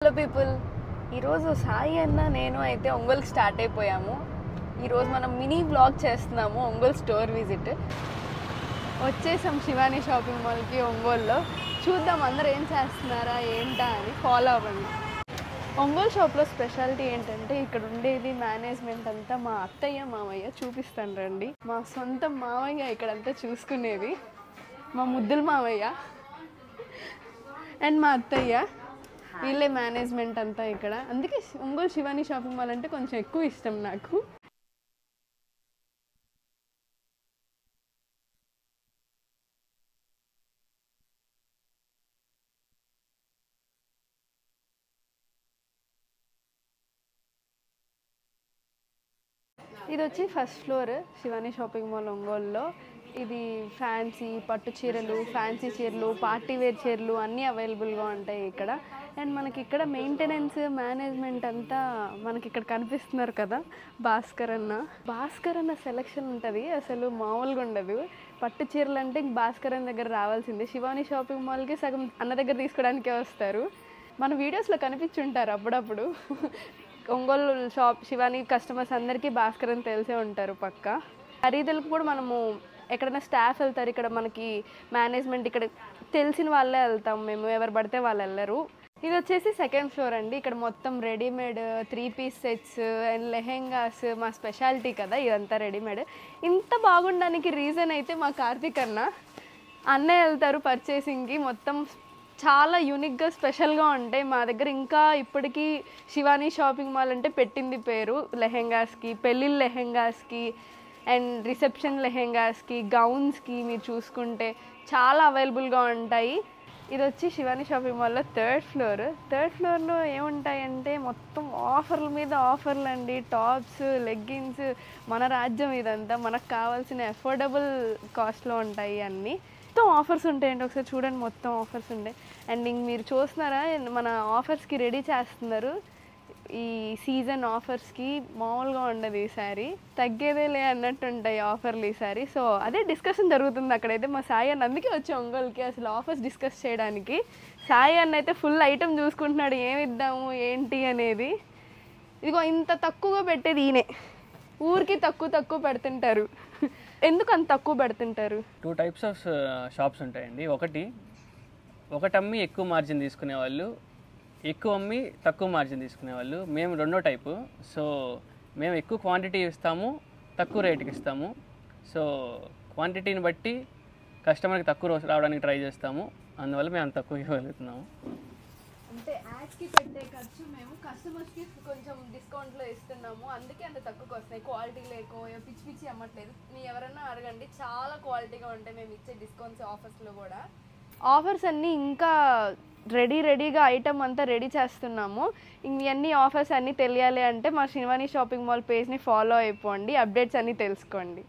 Hello people, ఈరోజు సాయి అన్న నేను అయితే ఒంగోలు స్టార్ట్ అయిపోయాము. ఈరోజు మనం మినీ వ్లాగ్ చేస్తున్నాము. ఒంగోలు స్టోర్ విజిట్ వచ్చేసాం శివాని షాపింగ్ మాల్కి ఒంగోలులో. చూద్దాం అందరూ ఏం చేస్తున్నారా ఏంటా అని. ఫాలో అవ్వండి. ఒంగోలు షాప్లో స్పెషాలిటీ ఏంటంటే ఇక్కడ ఉండేది మేనేజ్మెంట్ అంతా మా అత్తయ్య మామయ్య. చూపిస్తాను రండి. మా సొంత మామయ్య ఇక్కడంతా చూసుకునేది. మా ముద్దుల మామయ్య అండ్ మా అత్తయ్య, వీళ్ళే మేనేజ్మెంట్ అంతా ఇక్కడ. అందుకే ఒంగోలు శివాని షాపింగ్ మాల్ అంటే కొంచెం ఎక్కువ ఇష్టం నాకు. ఇది వచ్చి first floor Shivani shopping mall ఒంగోలులో. ఇది ఫ్యాన్సీ పట్టు చీరలు, ఫ్యాన్సీ చీరలు, పార్టీ వేర్ చీరలు అన్నీ అవైలబుల్గా ఉంటాయి ఇక్కడ. అండ్ మనకి ఇక్కడ మెయింటెనెన్స్ మేనేజ్మెంట్ అంతా మనకి ఇక్కడ కనిపిస్తున్నారు కదా, భాస్కర్ అన్న సెలెక్షన్ ఉంటుంది, అసలు మామూలుగా ఉండదు. పట్టు చీరలు అంటే భాస్కర్ అన్న దగ్గర రావాల్సిందే. శివాని షాపింగ్ మాల్కి సగం అన్న దగ్గర తీసుకోవడానికే వస్తారు. మన వీడియోస్లో కనిపించుంటారు అప్పుడప్పుడు. ఒంగోలు షాప్ శివాని కస్టమర్స్ అందరికీ భాస్కర్ అని తెలిసే ఉంటారు పక్క. ఖరీదులకు కూడా మనము ఎక్కడైనా స్టాఫ్ వెళ్తారు, ఇక్కడ మనకి మేనేజ్మెంట్ ఇక్కడ తెలిసిన వాళ్ళే వెళ్తాం మేము, ఎవరు పడితే వాళ్ళు వెళ్ళరు. ఇది వచ్చేసి సెకండ్ ఫ్లోర్ అండి. ఇక్కడ మొత్తం readymade 3 piece sets and lehengas మా స్పెషాలిటీ కదా ఇదంతా రెడీమేడ్. ఇంత బాగుండడానికి రీజన్ అయితే మా కార్తీక్ అన్నే వెళ్తారు పర్చేసింగ్కి. మొత్తం చాలా యూనిక్గా స్పెషల్గా ఉంటాయి మా దగ్గర. ఇంకా ఇప్పటికీ శివాని షాపింగ్ మాల్ అంటే పెట్టింది పేరు లెహెంగాస్కి, పెళ్ళిళ్ళ లెహెంగాస్కి అండ్ రిసెప్షన్ లెహెంగాస్కి, గౌన్స్కి. మీరు చూసుకుంటే చాలా అవైలబుల్గా ఉంటాయి. ఇది వచ్చి శివాని షాపింగ్ మాల్లో థర్డ్ ఫ్లోర్లో ఏముంటాయంటే మొత్తం ఆఫర్ల మీద ఆఫర్లు అండి. టాప్స్, లెగ్గిన్స్, మన రాజ్యం ఇదంతా. మనకు కావాల్సిన అఫోర్డబుల్ కాస్ట్లో ఉంటాయి అన్నీ. మొత్తం ఆఫర్స్ ఉంటాయండి, ఒకసారి చూడండి. మొత్తం ఆఫర్స్ ఉంటాయి. అండ్ ఇంక మీరు చూస్తున్నారా మన ఆఫర్స్కి రెడీ చేస్తున్నారు. ఈ సీజన్ ఆఫర్స్కి మామూలుగా ఉండదు ఈసారి, తగ్గేదేలే అన్నట్టు ఉంటాయి ఆఫర్లు ఈసారి. సో అదే డిస్కషన్ జరుగుతుంది అక్కడైతే. మా సాయి అన్న అందుకే వచ్చి ఒంగోలుకి అసలు ఆఫర్స్ డిస్కస్ చేయడానికి. సాయి అన్న అయితే ఫుల్ ఐటమ్ చూసుకుంటున్నాడు, ఏమి ఇద్దాము ఏంటి అనేది. ఇదిగో ఇంత తక్కువగా పెట్టేది ఈయనే. ఊరికి తక్కువ పెడుతుంటారు. ఎందుకు అంత తక్కువ పెడుతుంటారు? 2 టైప్స్ ఆఫ్ షాప్స్ ఉంటాయండి. ఒకటి అమ్మి ఎక్కువ మార్జిన్ తీసుకునే వాళ్ళు, ఎక్కువ అమ్మి తక్కువ మార్జిన్ తీసుకునేవాళ్ళు. మేము రెండో టైపు. సో మేము ఎక్కువ క్వాంటిటీ ఇస్తాము, తక్కువ రేటుకి ఇస్తాము. సో క్వాంటిటీని బట్టి కస్టమర్కి తక్కువ రావడానికి ట్రై చేస్తాము. అందువల్ల మేము అంత తక్కువ ఇవ్వగలుగుతున్నాము. అంటే యాడ్స్కి పెట్టే ఖర్చు మేము కస్టమర్స్కి కొంచెం డిస్కౌంట్లో ఇస్తున్నాము, అందుకే అంత తక్కువకి వస్తాయి. క్వాలిటీ లేకో పిచ్చి అమ్మట్లేదు. మీరు ఎవరైనా అడగండి, చాలా క్వాలిటీగా ఉంటాయి మేము ఇచ్చే డిస్కౌంట్స్ ఆఫర్స్లో కూడా. ఆఫర్స్ అన్నీ ఇంకా రెడీగా ఐటమ్ అంతా రెడీ చేస్తున్నాము. ఇవన్నీ ఆఫర్స్ అన్నీ తెలియాలి అంటే మా శివాని షాపింగ్ మాల్ పేజ్ని ఫాలో అయిపోండి, అప్డేట్స్ అన్నీ తెలుసుకోండి.